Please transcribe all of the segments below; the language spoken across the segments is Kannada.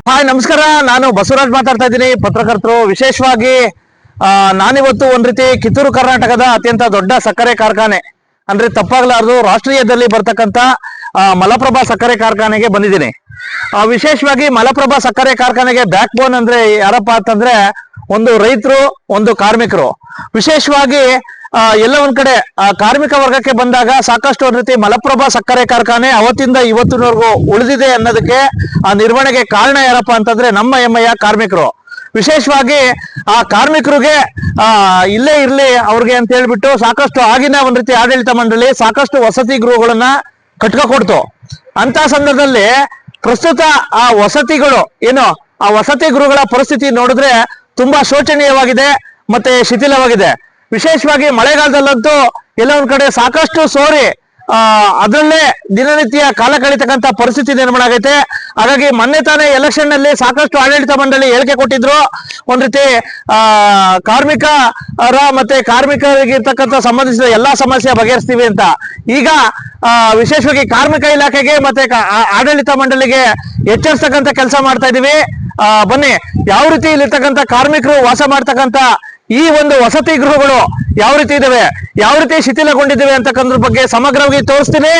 ಹಾಯ್ ನಮಸ್ಕಾರ. ನಾನು ಬಸವರಾಜ್ ಮಾತಾಡ್ತಾ ಇದ್ದೀನಿ, ಪತ್ರಕರ್ತರು. ವಿಶೇಷವಾಗಿ ನಾನಿವತ್ತು ಒಂದ್ ರೀತಿ ಕಿತ್ತೂರು ಕರ್ನಾಟಕದ ಅತ್ಯಂತ ದೊಡ್ಡ ಸಕ್ಕರೆ ಕಾರ್ಖಾನೆ ಅಂದ್ರೆ ತಪ್ಪಾಗ್ಲಾರ್ದು ರಾಷ್ಟ್ರೀಯದಲ್ಲಿ ಬರ್ತಕ್ಕಂಥ ಮಲಪ್ರಭಾ ಸಕ್ಕರೆ ಕಾರ್ಖಾನೆಗೆ ಬಂದಿದ್ದೀನಿ. ವಿಶೇಷವಾಗಿ ಮಲಪ್ರಭಾ ಸಕ್ಕರೆ ಕಾರ್ಖಾನೆಗೆ ಬ್ಯಾಕ್ ಬೋನ್ ಅಂದ್ರೆ ಯಾರಪ್ಪ ಅಂತಂದ್ರೆ ಒಂದು ರೈತರು, ಒಂದು ಕಾರ್ಮಿಕರು. ವಿಶೇಷವಾಗಿ ಎಲ್ಲ ಒಂದ್ ಕಡೆ ಕಾರ್ಮಿಕ ವರ್ಗಕ್ಕೆ ಬಂದಾಗ ಸಾಕಷ್ಟು ಒಂದ್ ರೀತಿ ಮಲಪ್ರಭಾ ಸಕ್ಕರೆ ಕಾರ್ಖಾನೆ ಅವತ್ತಿಂದ ಇವತ್ತಿನವರೆಗೂ ಉಳಿದಿದೆ ಅನ್ನೋದಕ್ಕೆ ಆ ನಿರ್ವಹಣೆಗೆ ಕಾರಣ ಯಾರಪ್ಪ ಅಂತಂದ್ರೆ ನಮ್ಮ ಹೆಮ್ಮೆಯ ಕಾರ್ಮಿಕರು. ವಿಶೇಷವಾಗಿ ಆ ಕಾರ್ಮಿಕರಿಗೆ ಇಲ್ಲೇ ಇರ್ಲಿ ಅವ್ರಿಗೆ ಅಂತ ಹೇಳ್ಬಿಟ್ಟು ಸಾಕಷ್ಟು ಆಗಿನ ಒಂದ್ ರೀತಿ ಆಡಳಿತ ಮಂಡಳಿ ಸಾಕಷ್ಟು ವಸತಿ ಗೃಹಗಳನ್ನ ಕಟ್ಕೊಡ್ತು. ಅಂತ ಸಂದರ್ಭದಲ್ಲಿ ಪ್ರಸ್ತುತ ಆ ವಸತಿಗಳು ಆ ವಸತಿ ಗೃಹಗಳ ಪರಿಸ್ಥಿತಿ ನೋಡಿದ್ರೆ ತುಂಬಾ ಶೋಚನೀಯವಾಗಿದೆ ಮತ್ತೆ ಶಿಥಿಲವಾಗಿದೆ. ವಿಶೇಷವಾಗಿ ಮಳೆಗಾಲದಲ್ಲಂತೂ ಎಲ್ಲ ಒಂದ್ ಕಡೆ ಸಾಕಷ್ಟು ಸೋರಿ ಅದರಲ್ಲೇ ದಿನನಿತ್ಯ ಕಾಲ ಕಳೀತಕ್ಕಂಥ ಪರಿಸ್ಥಿತಿ ನಿರ್ಮಾಣ ಆಗೈತೆ. ಹಾಗಾಗಿ ಮೊನ್ನೆ ತಾನೇ ಎಲೆಕ್ಷನ್ ನಲ್ಲಿ ಸಾಕಷ್ಟು ಆಡಳಿತ ಮಂಡಳಿ ಹೇಳಿಕೆ ಕೊಟ್ಟಿದ್ರು, ಒಂದ್ ರೀತಿ ಕಾರ್ಮಿಕರ ಮತ್ತೆ ಕಾರ್ಮಿಕರಿಗೆ ಇರ್ತಕ್ಕಂಥ ಸಂಬಂಧಿಸಿದ ಎಲ್ಲಾ ಸಮಸ್ಯೆ ಬಗೆಹರಿಸ್ತೀವಿ ಅಂತ. ಈಗ ವಿಶೇಷವಾಗಿ ಕಾರ್ಮಿಕ ಇಲಾಖೆಗೆ ಮತ್ತೆ ಆಡಳಿತ ಮಂಡಳಿಗೆ ಎಚ್ಚರಿಸ್ತಕ್ಕಂಥ ಕೆಲಸ ಮಾಡ್ತಾ ಇದೀವಿ. ಬನ್ನಿ, ಯಾವ ರೀತಿ ಇಲ್ಲಿರ್ತಕ್ಕಂಥ ಕಾರ್ಮಿಕರು ವಾಸ ಮಾಡ್ತಕ್ಕಂಥ ಈ ಒಂದು ವಸತಿ ಗೃಹಗಳು ಯಾವ ರೀತಿ ಇದಾವೆ, ಯಾವ ರೀತಿ ಶಿಥಿಲಗೊಂಡಿದ್ದಾವೆ ಅಂತಕ್ಕಂದ್ರ ಬಗ್ಗೆ ಸಮಗ್ರವಾಗಿ ತೋರಿಸ್ತೀನಿ.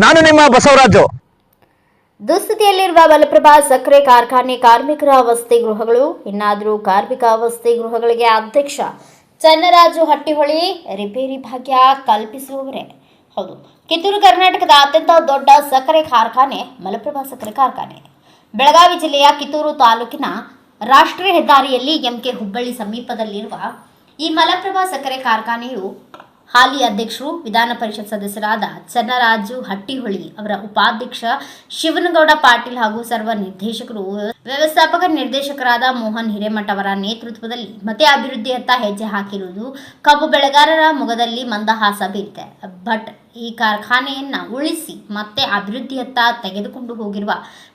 ನಾನು ನಿಮ್ಮ ಬಸವರಾಜು. ದುಸ್ಥಿತಿಯಲ್ಲಿರುವ ಮಲಪ್ರಭಾ ಸಕ್ಕರೆ ಕಾರ್ಖಾನೆ ಕಾರ್ಮಿಕರ ವಸತಿ ಗೃಹಗಳು ಇನ್ನಾದರೂ ಕಾರ್ಮಿಕ ವಸತಿ ಗೃಹಗಳಿಗೆ ಅಧ್ಯಕ್ಷ ಚನ್ನರಾಜು ಹಟ್ಟಿಹೊಳಿ ರಿಪೇರಿ ಭಾಗ್ಯ ಕಲ್ಪಿಸುವವರೇ. ಹೌದು, ಕಿತ್ತೂರು ಕರ್ನಾಟಕದ ಅತ್ಯಂತ ದೊಡ್ಡ ಸಕ್ಕರೆ ಕಾರ್ಖಾನೆ ಮಲಪ್ರಭಾ ಸಕ್ಕರೆ ಕಾರ್ಖಾನೆ ಬೆಳಗಾವಿ ಜಿಲ್ಲೆಯ ಕಿತ್ತೂರು ತಾಲೂಕಿನ ರಾಷ್ಟ್ರೀಯ ಹೆದ್ದಾರಿಯಲ್ಲಿ ಎಂಕೆ ಹುಬ್ಬಳ್ಳಿ ಸಮೀಪದಲ್ಲಿರುವ ಈ ಮಲಪ್ರಭಾ ಸಕ್ಕರೆ ಕಾರ್ಖಾನೆಯು ಹಾಲಿ ಅಧ್ಯಕ್ಷರು ವಿಧಾನ ಪರಿಷತ್ ಸದಸ್ಯರಾದ ಚನ್ನರಾಜು ಹಟ್ಟಿಹೊಳಿ ಅವರ ಉಪಾಧ್ಯಕ್ಷ ಶಿವನಗೌಡ ಪಾಟೀಲ್ ಹಾಗೂ ಸರ್ವ ನಿರ್ದೇಶಕರು ವ್ಯವಸ್ಥಾಪಕ ನಿರ್ದೇಶಕರಾದ ಮೋಹನ್ ಹಿರೇಮಠ ಅವರ ನೇತೃತ್ವದಲ್ಲಿ ಮತ್ತೆ ಅಭಿವೃದ್ಧಿಯತ್ತ ಹೆಜ್ಜೆ ಹಾಕಿರುವುದು ಕಬ್ಬು ಬೆಳೆಗಾರರ ಮೊಗದಲ್ಲಿ ಮಂದಹಾಸ ಬೀರಿದೆ. ಬಟ್ ಈ ಕಾರ್ಖಾನೆಯನ್ನ ಉಳಿಸಿ ಮತ್ತೆ ಅಭಿವೃದ್ಧಿಯತ್ತ ತೆಗೆದುಕೊಂಡು ಹೋಗಿರುವ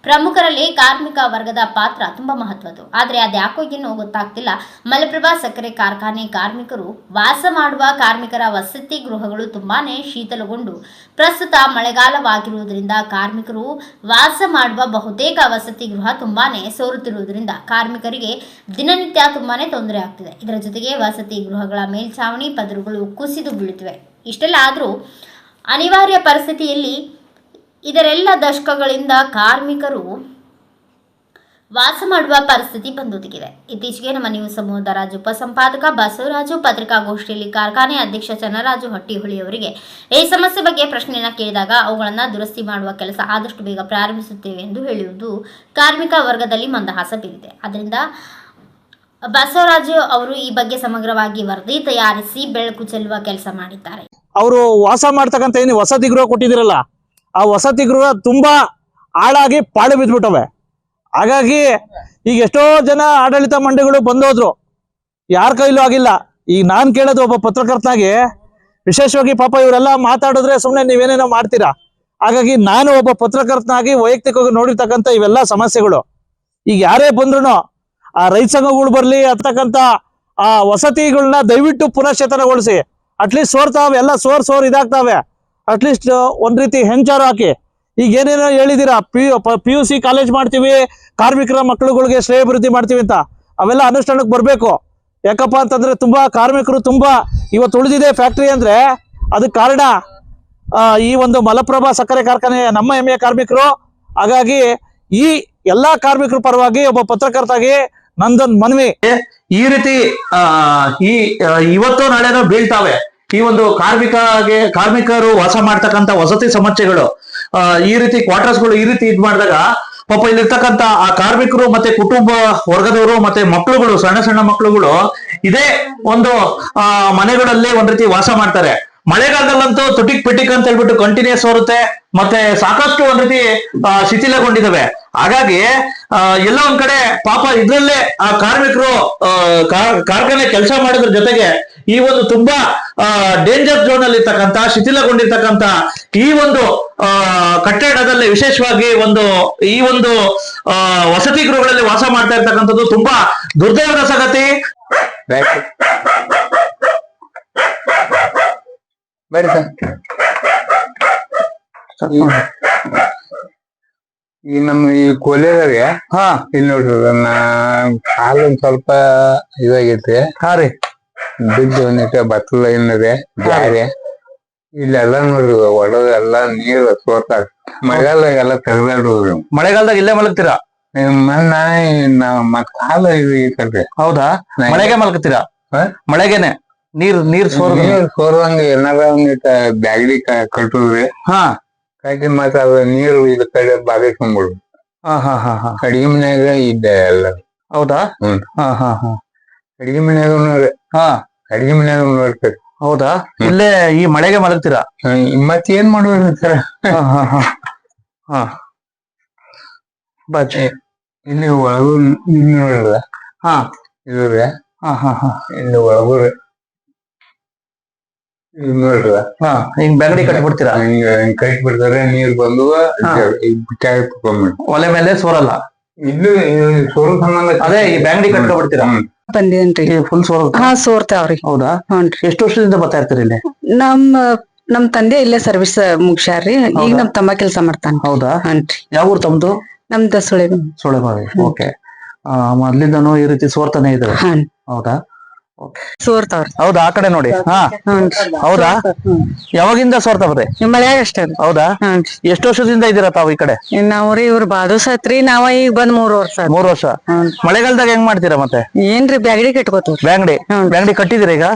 ಪ್ರಮುಖರಲ್ಲಿ ಕಾರ್ಮಿಕ ವರ್ಗದ ಪಾತ್ರ ತುಂಬಾ ಮಹತ್ವದ್ದು. ಆದರೆ ಅದ್ಯಾಕೋ ಏನೋ ಗೊತ್ತಾಗ್ತಿಲ್ಲ. ಮಲಪ್ರಭಾ ಸಕ್ಕರೆ ಕಾರ್ಖಾನೆ ಕಾರ್ಮಿಕರು ವಾಸ ಮಾಡುವ ಕಾರ್ಮಿಕರ ವಸತಿ ಗೃಹಗಳು ತುಂಬಾನೇ ಶೀತಲಗೊಂಡು ಪ್ರಸ್ತುತ ಮಳೆಗಾಲವಾಗಿರುವುದರಿಂದ ಕಾರ್ಮಿಕರು ವಾಸ ಮಾಡುವ ಬಹುತೇಕ ವಸತಿ ಗೃಹ ತುಂಬಾನೇ ಸೋರುತ್ತಿರುವುದರಿಂದ ಕಾರ್ಮಿಕರಿಗೆ ದಿನನಿತ್ಯ ತುಂಬಾನೇ ತೊಂದರೆ ಆಗ್ತಿದೆ. ಇದರ ಜೊತೆಗೆ ವಸತಿ ಗೃಹಗಳ ಮೇಲ್ಛಾವಣಿ ಪದರುಗಳು ಕುಸಿದು ಬೀಳುತ್ತಿವೆ. ಇಷ್ಟೆಲ್ಲ ಆದರೂ ಅನಿವಾರ್ಯ ಪರಿಸ್ಥಿತಿಯಲ್ಲಿ ಇದರೆಲ್ಲ ದಶಕಗಳಿಂದ ಕಾರ್ಮಿಕರು ವಾಸ ಮಾಡುವ ಪರಿಸ್ಥಿತಿ ಬಂದೊದಗಿದೆ. ಇತ್ತೀಚೆಗೆ ನಮ್ಮ ನ್ಯೂಸ್ ಸಮೂಹದ ರಾಜ್ಯ ಉಪಸಂಪಾದಕ ಬಸವರಾಜು ಪತ್ರಿಕಾಗೋಷ್ಠಿಯಲ್ಲಿ ಕಾರ್ಖಾನೆ ಅಧ್ಯಕ್ಷ ಚನ್ನರಾಜು ಹಟ್ಟಿಹೊಳಿ ಅವರಿಗೆ ಈ ಸಮಸ್ಯೆ ಬಗ್ಗೆ ಪ್ರಶ್ನೆಯನ್ನು ಕೇಳಿದಾಗ ಅವುಗಳನ್ನು ದುರಸ್ತಿ ಮಾಡುವ ಕೆಲಸ ಆದಷ್ಟು ಬೇಗ ಪ್ರಾರಂಭಿಸುತ್ತೇವೆ ಎಂದು ಹೇಳುವುದು ಕಾರ್ಮಿಕ ವರ್ಗದಲ್ಲಿ ಮಂದಹಾಸ ಬೀರಿದೆ. ಅದರಿಂದ ಬಸವರಾಜು ಅವರು ಈ ಬಗ್ಗೆ ಸಮಗ್ರವಾಗಿ ವರದಿ ತಯಾರಿಸಿ ಬೆಳಕು ಚೆಲ್ಲುವ ಕೆಲಸ ಮಾಡಿದ್ದಾರೆ. ಅವರು ವಾಸ ಮಾಡ್ತಕ್ಕಂಥ ಏನು ವಸತಿ ಗೃಹ ಕೊಟ್ಟಿದಿರಲ್ಲ, ಆ ವಸತಿ ಗೃಹ ತುಂಬಾ ಹಾಳಾಗಿ ಪಾಳು ಬಿದ್ಬಿಟ್ಟವೆ. ಹಾಗಾಗಿ ಈಗ ಎಷ್ಟೋ ಜನ ಆಡಳಿತ ಮಂಡಳಿಗಳು ಬಂದೋದ್ರು, ಯಾರ ಕೈಲೂ ಆಗಿಲ್ಲ. ಈಗ ನಾನ್ ಕೇಳೋದು ಒಬ್ಬ ಪತ್ರಕರ್ತನಾಗಿ, ವಿಶೇಷವಾಗಿ ಪಾಪ ಇವರೆಲ್ಲ ಮಾತಾಡಿದ್ರೆ ಸುಮ್ಮನೆ ನೀವೇನೇನೋ ಮಾಡ್ತೀರಾ. ಹಾಗಾಗಿ ನಾನು ಒಬ್ಬ ಪತ್ರಕರ್ತನಾಗಿ ವೈಯಕ್ತಿಕವಾಗಿ ನೋಡಿರ್ತಕ್ಕಂಥ ಇವೆಲ್ಲ ಸಮಸ್ಯೆಗಳು ಈಗ ಯಾರೇ ಬಂದ್ರು ಆ ರೈತ ಸಂಘಗಳು ಬರ್ಲಿ ಅಂತಕ್ಕಂಥ ಆ ವಸತಿಗಳನ್ನ ದಯವಿಟ್ಟು ಪುನಶ್ಚೇತನಗೊಳಿಸಿ. ಅಟ್ಲೀಸ್ಟ್ ಸೋರ್ತಾವೆ, ಎಲ್ಲ ಸೋರ್ ಇದಾಗ್ತಾವೆ. ಅಟ್ಲೀಸ್ಟ್ ಒಂದ್ ರೀತಿ ಹೆಂಚಾರು ಹಾಕಿ. ಈಗ ಏನೇನೋ ಹೇಳಿದೀರಾ, PUC ಕಾಲೇಜ್ ಮಾಡ್ತೀವಿ, ಕಾರ್ಮಿಕರ ಮಕ್ಕಳುಗಳಿಗೆ ಶ್ರೇಯಾಭಿವೃದ್ಧಿ ಮಾಡ್ತೀವಿ ಅಂತ, ಅವೆಲ್ಲ ಅನುಷ್ಠಾನಕ್ಕೆ ಬರ್ಬೇಕು. ಯಾಕಪ್ಪ ಅಂತಂದ್ರೆ ತುಂಬಾ ಕಾರ್ಮಿಕರು ತುಂಬಾ ಇವತ್ತು ಉಳಿದಿದೆ ಫ್ಯಾಕ್ಟ್ರಿ ಅಂದ್ರೆ ಅದಕ್ಕೆ ಕಾರಣ ಈ ಒಂದು ಮಲಪ್ರಭಾ ಸಕ್ಕರೆ ಕಾರ್ಖಾನೆ ನಮ್ಮ ಹೆಮ್ಮೆಯ ಕಾರ್ಮಿಕರು. ಹಾಗಾಗಿ ಈ ಎಲ್ಲಾ ಕಾರ್ಮಿಕರ ಪರವಾಗಿ ಒಬ್ಬ ಪತ್ರಕರ್ತಾಗಿ ನಂದೊಂದು ಮನವಿ, ಈ ರೀತಿ ಇವತ್ತು ನಾಳೆನೋ ಬೀಳ್ತಾವೆ ಈ ಒಂದು ಕಾರ್ಮಿಕರು ವಾಸ ಮಾಡ್ತಕ್ಕಂಥ ವಸತಿ ಸಮಸ್ಯೆಗಳು. ಈ ರೀತಿ ಕ್ವಾರ್ಟರ್ಸ್ಗಳು ಈ ರೀತಿ ಇದ್ ಮಾಡಿದಾಗ ಪಾಪ ಇಲ್ಲಿರ್ತಕ್ಕಂಥ ಆ ಕಾರ್ಮಿಕರು ಮತ್ತೆ ಕುಟುಂಬ ವರ್ಗದವರು ಮತ್ತೆ ಮಕ್ಕಳುಗಳು, ಸಣ್ಣ ಸಣ್ಣ ಮಕ್ಕಳುಗಳು ಇದೇ ಒಂದು ಮನೆಗಳಲ್ಲಿ ಒಂದ್ ರೀತಿ ವಾಸ ಮಾಡ್ತಾರೆ. ಮಳೆಗಾಲದಲ್ಲಂತೂ ತುಟಿಕ್ ಪಿಟಿಕ್ ಅಂತ ಹೇಳ್ಬಿಟ್ಟು ಕಂಟಿನ್ಯೂಸ್ ಬರುತ್ತೆ, ಮತ್ತೆ ಸಾಕಷ್ಟು ಒಂದ್ ರೀತಿ ಶಿಥಿಲಗೊಂಡಿದ್ದಾವೆ. ಹಾಗಾಗಿ ಎಲ್ಲ ಒಂದ್ ಕಡೆ ಪಾಪ ಇದ್ರಲ್ಲೇ ಆ ಕಾರ್ಮಿಕರು ಕಾರ್ಖಾನೆ ಕೆಲಸ ಮಾಡೋದ್ರ ಜೊತೆಗೆ ಈ ಒಂದು ತುಂಬಾ ಡೇಂಜರ್ ಝೋನ್ ಅಲ್ಲಿ ಇರ್ತಕ್ಕಂಥ ಶಿಥಿಲಗೊಂಡಿರ್ತಕ್ಕಂಥ ಈ ಒಂದು ಕಟ್ಟಡದಲ್ಲಿ ವಿಶೇಷವಾಗಿ ಈ ಒಂದು ವಸತಿ ಗೃಹಗಳಲ್ಲಿ ವಾಸ ಮಾಡ್ತಾ ಇರ್ತಕ್ಕಂಥದ್ದು ತುಂಬಾ ದುರ್ದೈವದ ಸಂಗತಿ. ಈ ನಮ್ಮ ಈ ಕೋಲೆದಾಗೆ ಹಾ ಇಲ್ಲಿ ನೋಡ್ರಿ ನನ್ನ ಕಾಲು ಒಂದ್ ಸ್ವಲ್ಪ ಇದಾಗೈತಿ. ಹಾ ರೀ ಬಿದ್ದು ಒಂದಿಟ ಬತ್ತಲ ಏನಿದೆ ಜಾರಿ ಇಲ್ಲೆಲ್ಲಾ ನೋಡ್ರಿ ಒಳಗ ಎಲ್ಲಾ ನೀರ್ ಸೋರ್ತಾರ. ಮಳೆಗಾಲದಾಗ ಎಲ್ಲ ತೆಗ್ದಾಡ್ರಿ. ಮಳೆಗಾಲದಾಗ ಇಲ್ಲೇ ಮಲಗ್ತೀರಾ? ಮತ್ ಕಾಲು ಇದು ಐತಲ್ರಿ. ಹೌದಾ, ಮಳೆಗೆ ಮಲಗ್ತೀರಾ? ಮಳೆಗೆನೆ ನೀರ್ ಸೋರ್ ನೀರ್ ಸೋರ್ದಂಗ ಏನಾರ ಒಂದಿಟ ಬ್ಯಾಗಡಿ ಕಟ್ಟುದ್ರಿ. ಹಾ ಕಟ್ಟಿ ಮತ್ತ ಅದ ನೀರು ಇದ ಕಡೆ ಬಾಗೈಕೊಂಡ್ಬಿಡ್ರಿ. ಹಾ ಹಾ ಹಾ ಹಾ ಅಡಿಗೆ ಮನ್ಯಾಗ ಇದ್ದೆ ಎಲ್ಲ. ಹೌದಾ? ಹ್ಮ್ ಹಾ ಹಾ ಹಾ ಅಡಿಗೆ ಮನ್ಯಾಗ ನೋಡ್ರಿ. ಹಾ ಅಡಿಗೆ ಮನ್ಯಾಗ ನೋಡ್ರಿ. ಹೌದಾ, ಇಲ್ಲೇ ಈ ಮಳೆಗೆ ಮಲಗ್ತೀರಾ? ಮತ್ ಏನ್ ಮಾಡುವ ಸರ್. ಹಾ ಹಾ ಹಾ ಹಾ ಬಾಜಿ ಇಲ್ಲಿ ಒಳಗು ಇಲ್ಲಿ ನೋಡ್ರಲ್ಲ. ಹಾ ಇದ್ರಿ ಹಾ ಹಾ ಹಾ ಇಲ್ಲಿ ಒಳಗುರಿ ಇಲ್ಲಿ ನೋಡ್ರ. ಹಾ ಹಿಂಗ್ ಬೆಗಡಿ ಕಟ್ಬಿಡ್ತೀರಾ? ಹಿಂಗ ಕೈಟ್ ಬಿಡ್ತಾರೆ, ನೀರ್ ಬಂದು ಒಲೆ ಮೇಲೆ ಸೋರಲ್ಲ. ಇಲ್ಲೂ ಸೋರು ಸಂಬಂಧ ಅದೇ ಈ ಬ್ಯಾಂಗಡಿ ಕಟ್ಕೊಬಿಡ್ತೀರಾ? ಬಂದೇನ್ರಿ. ಫುಲ್ ಸೋರ್. ಹಾ ಸೋರ್ತಾವ್ರಿ. ಹೌದಾ? ಹ್ಞೂನ್ರಿ. ಎಷ್ಟು ವರ್ಷದಿಂದ ಬರ್ತಾ ಇರ್ತೀರಿ ಇಲ್ಲಿ? ನಮ್ ತಂದೆ ಇಲ್ಲೇ ಸರ್ವಿಸ್ ಮುಗ್ಸ್ಯಾರ್ರಿ. ಈಗ ನಮ್ ತಮ್ಮ ಕೆಲ್ಸ ಮಾಡ್ತಾನ. ಹೌದಾ? ಹ್ಞೂನ್ರಿ. ಯಾವ ಊರ್ ತಮ್ದು? ನಮ್ದ ಸುಳೆ. ಸೊಳೆಬಾವಿ. ಓಕೆ. ಮೊದ್ಲಿಂದನೂ ಈ ರೀತಿ ಸೋರ್ತಾನೆ ಇದಾರೆ. ಹೌದಾ? ಸೋರ್ತಾವ್ರಿ. ಹೌದಾ, ಆ ಕಡೆ ನೋಡಿ. ಹಾ ಹ್ಞೂನ್ರಿ. ಹೌದಾ? ಯಾವಾಗಿಂದ ಸೋರ್ತಾವ್ರಿ? ಮಳ್ಯಾಗ ಅಷ್ಟೇ. ಹೌದಾ? ಹ್ಞೂನ್ರಿ. ಎಷ್ಟು ವರ್ಷದಿಂದ ಇದ್ದೀರಾ ತಾವು ಈ ಕಡೆ? ನಾವ್ರಿ ಇವ್ರ ಬಾದುಸತ್ರಿ. ನಾವ ಈಗ ಬಂದ್ 3 ವರ್ಷ ಆತ್. 3 ವರ್ಷ. ಮಳೆಗಾಲದಾಗ ಹೆಂಗ್ ಮಾಡ್ತೀರಾ ಮತ್ತೆ? ಏನ್ರಿ ಬ್ಯಾಗಡಿ ಕಟ್ಕೋತೀವ್ರಿ. ಬ್ಯಾಂಗಡಿ. ಹ್ಞೂ. ಬ್ಯಾಂಗಡಿ ಕಟ್ಟಿದಿರ ಈಗ?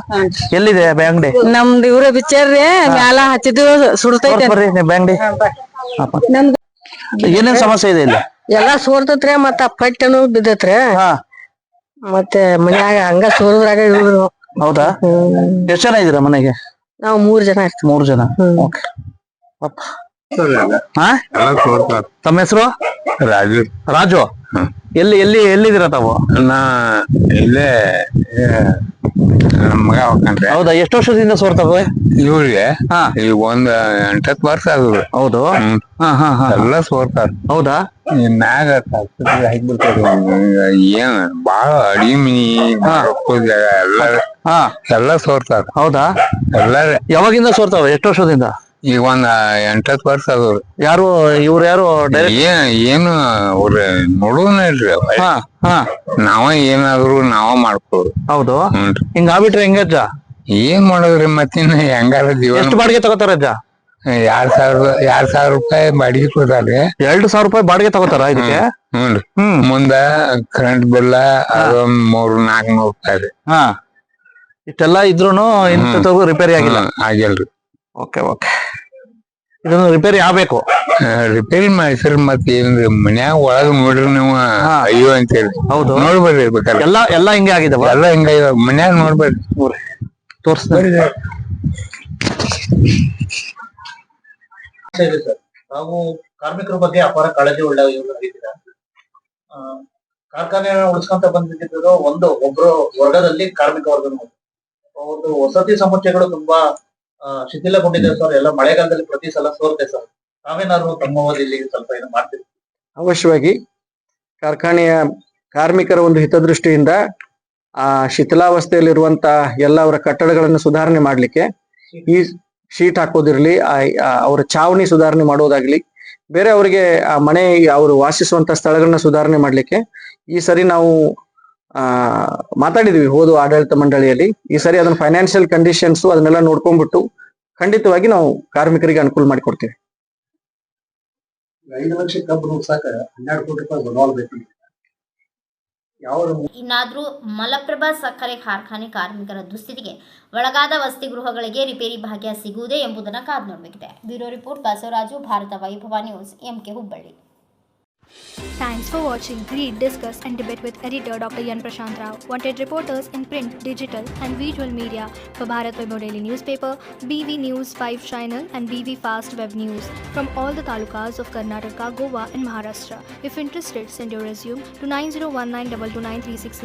ಎಲ್ಲಿದೆ ಬ್ಯಾಂಗಡಿ? ನಮ್ದು ಇವ್ರ ಬಿಚ್ಚಾರ್ರಿ ಮ್ಯಾಲ ಹಚ್ಚಿದ್ದು ಸುಡ್ತೈತೆ. ಬರ್ರಿ ಬ್ಯಾಂಗಡಿ. ನಮ್ದು ಏನೇನ್ ಸಮಸ್ಯೆ ಇದೆ ಇಲ್ಲಿ? ಎಲ್ಲಾ ಸೋರ್ತತ್ರಿ. ಮತ್ತ ಪಟ್ಟನು ಬಿದ್ದತ್ರಿ. ಹಾ ಮತ್ತೆ ಮನ್ಯಾಗ ಹಂಗ ಸೋರದ್ರಾಗ ಇವ್ರು. ಹೌದಾ? ಎಷ್ಟ್ ಜನ ಇದೀರಾ ಮನೆಗೆ? ನಾವ್ 3 ಜನ ಇರ್ತೀವಿ. 3 ಜನ. ಓಕೆ. ಹಾ ಎಲ್ಲ ಸೋರ್ತಾರ. ತಮ್ಮ ಹೆಸರು? ರಾಜು. ರಾಜು. ಎಲ್ಲಿದ್ದೀರಾ ತಾವು? ನಾ ಇಲ್ಲೇ ನಮ್ ಮಗ ಹೋಗ್ಕಂಡ್ರೆ. ಹೌದಾ, ಎಷ್ಟು ವರ್ಷದಿಂದ ಸೋರ್ತಾವೆ ಇವ್ರಿಗೆ? ಹಾ ಈಗ ಒಂದ್ 8 ವರ್ಷ ಆಗುದು. ಹೌದು. ಹ್ಮ್. ಹಾ ಹಾ ಹಾ ಎಲ್ಲ ಸೋರ್ತಾರ. ಹೌದಾ? ಈ ಮ್ಯಾಗ ಹಾಕ್ಬಿಡ್ತಾರ. ಏನ್ ಬಾಳ ಅಡಿಗೆ ಮನಿ ಜಾಗ ಎಲ್ಲ ಸೋರ್ತಾರ. ಹೌದಾ? ಎಲ್ಲಾರ ಯಾವಾಗಿಂದ ಸೋರ್ತಾವೆ? ಎಷ್ಟು ವರ್ಷದಿಂದ? ಈಗ ಒಂದ್ 8 ವರ್ಷ ಆಗೋರು. ಯಾರು ಇವ್ರು? ಯಾರು ಡೈರೆಕ್ಟ್? ಏನು ಅವ್ರ ನೋಡುವನ ಇಲ್ರಿ. ಹಾ ಹಾ ನಾವ ಏನಾದ್ರು ನಾವ ಮಾಡ್ಕೋರು. ಹೌದು. ಹ್ಞೂನ್ರಿ. ಹಿಂಗ ಆಗ್ಬಿಟ್ರೆ ಹೆಂಗಜ್ಜ? ಏನ್ ಮಾಡೋದ್ರಿ ಮತ್ತಿನ್ನ ಹೆಂಗಾರ ಜೀವನ. ಎಷ್ಟು ಬಾಡಿಗೆ ತಗೋತಾರ ಅಜ್ಜ? 2,000 ರೂಪಾಯಿ ಬಾಡಿಗೆ ಕೊಡ್ತಾರ್ರಿ. 2,000 ರೂಪಾಯಿ ಬಾಡಿಗೆ ತಗೋತಾರ ಇದಕ್ಕೆ? ಹ್ಞೂನ್ರಿ. ಹ್ಮ್. ಮುಂದ ಕರೆಂಟ್ ಬಿಲ್ ಅದೊಂದ್ 300-400 ರೂಪಾಯಿ ರೀ. ಹಾ ಇಷ್ಟೆಲ್ಲಾ ಇದ್ರೂನು ಇಂಥವು ರಿಪೇರಿ ಆಗಿಲ್ಲ? ಆಗಿಲ್ರಿ. Okay okay. ಇದನ್ನು ರಿಪೇರಿ ಆಗ್ಬೇಕು. ರಿಪೇರಿ ಮಾಡಿಸ್ರಿ. ಮತ್ ಏನ್ರಿ ಮನ್ಯಾಗ ಒಳಗ್ ನೋಡ್ರಿ ನೀವು ಅಯ್ಯೋ ಅಂತೇಳಿ. ಹೌದು. ನೋಡ್ಬೇಡ್ರಿ ಬೇಕಾದ್ರೆ. ಎಲ್ಲ ಹಿಂಗೆ ಆಗಿದವ? ಎಲ್ಲ ಹಿಂಗ ಮನ್ಯಾಗ ನೋಡ್ಬೇಡ್ರಿ. ತೋರಿಸ್ತಾರೆ. ನಾವು ಕಾರ್ಮಿಕರ ಬಗ್ಗೆ ಅಪಾರ ಕಾಳಜಿ ಉಳ್ಳವರಾಗಿದ್ದೀರಾ. ಕಾರ್ಖಾನೆಯನ್ನು ಉಳಿಸ್ಕೊಂತ ಬಂದಿದ್ದು ಒಬ್ರು ವರ್ಗದಲ್ಲಿ ಕಾರ್ಮಿಕ ವರ್ಗ. ಒಂದು ವಸತಿ ಸಮಸ್ಯೆಗಳು ತುಂಬಾ ಶಿಥಿಲಗೊಂಡಿದೆ ಸರ್. ಎಲ್ಲ ಮಳೆಗಾಲದಲ್ಲಿ ಪ್ರತಿ ಸಲ ಸೋರ್ತೆ ಸರ್. ನಾವೇನಾದ್ರು ತಮ್ಮ ಅವಧಿಯಲ್ಲಿ ಸ್ವಲ್ಪ ಏನು ಮಾಡ್ತೀವಿ? ಅವಶ್ಯವಾಗಿ ಕಾರ್ಖಾನೆಯ ಕಾರ್ಮಿಕರ ಒಂದು ಹಿತದೃಷ್ಟಿಯಿಂದ ಆ ಶಿಥಿಲಾವಸ್ಥೆಯಲ್ಲಿರುವಂತ ಎಲ್ಲ ಅವರ ಕಟ್ಟಡಗಳನ್ನು ಸುಧಾರಣೆ ಮಾಡ್ಲಿಕ್ಕೆ, ಈ ಶೀಟ್ ಹಾಕೋದಿರ್ಲಿ, ಅವರ ಚಾವಣಿ ಸುಧಾರಣೆ ಮಾಡೋದಾಗ್ಲಿ, ಬೇರೆ ಅವರಿಗೆ ಆ ಮನೆ ಅವರು ವಾಸಿಸುವಂತ ಸ್ಥಳಗಳನ್ನ ಸುಧಾರಣೆ ಮಾಡ್ಲಿಕ್ಕೆ ಈ ಸರಿ ನಾವು ಮಾತಾಡಿದ್ವಿ ಹೋದ ಆಡಳಿತ ಮಂಡಳಿಯಲ್ಲಿ. ಈ ಸರಿ ಅದನ್ನ ಫೈನಾನ್ಷಿಯಲ್ ಕಂಡೀಷನ್ಸ್ ಅದನ್ನೆಲ್ಲ ನೋಡ್ಕೊಂಡ್ಬಿಟ್ಟು ಖಂಡಿತವಾಗಿ ನಾವು ಕಾರ್ಮಿಕರಿಗೆ ಅನುಕೂಲ ಮಾಡಿಕೊಡ್ತೀವಿ. 5 ಲಕ್ಷ ಕಬ್ಬು ನುಗ್ಸಾಕ 12 ಕೋಟಿ ರೂಪಾಯಿ ಬಂಡವಾಳ ಬೇಕು. ಇನ್ನಾದ್ರೂ ಮಲಪ್ರಭಾ ಸಕ್ಕರೆ ಕಾರ್ಖಾನೆ ಕಾರ್ಮಿಕರ ದುಸ್ಥಿತಿಗೆ ಒಳಗಾದ ವಸತಿ ಗೃಹಗಳಿಗೆ ರಿಪೇರಿ ಭಾಗ್ಯ ಸಿಗುವುದೇ ಎಂಬುದನ್ನು ಕಾದು ನೋಡಬೇಕಿದೆ. ಬ್ಯೂರೋ ರಿಪೋರ್ಟ್ ಬಸವರಾಜು, ಭಾರತ ವೈಭವ news, MK Hubballi. Thanks for watching. Read, discuss and debate with editor Dr. Yan Prashant Rao. Wanted reporters in print, digital and visual media for Bharat Vaibhav Daily Newspaper, BV News 5 Channel and BV Fast Web News from all the talukas of Karnataka, Goa and Maharashtra. If interested, send your resume to 9019229369.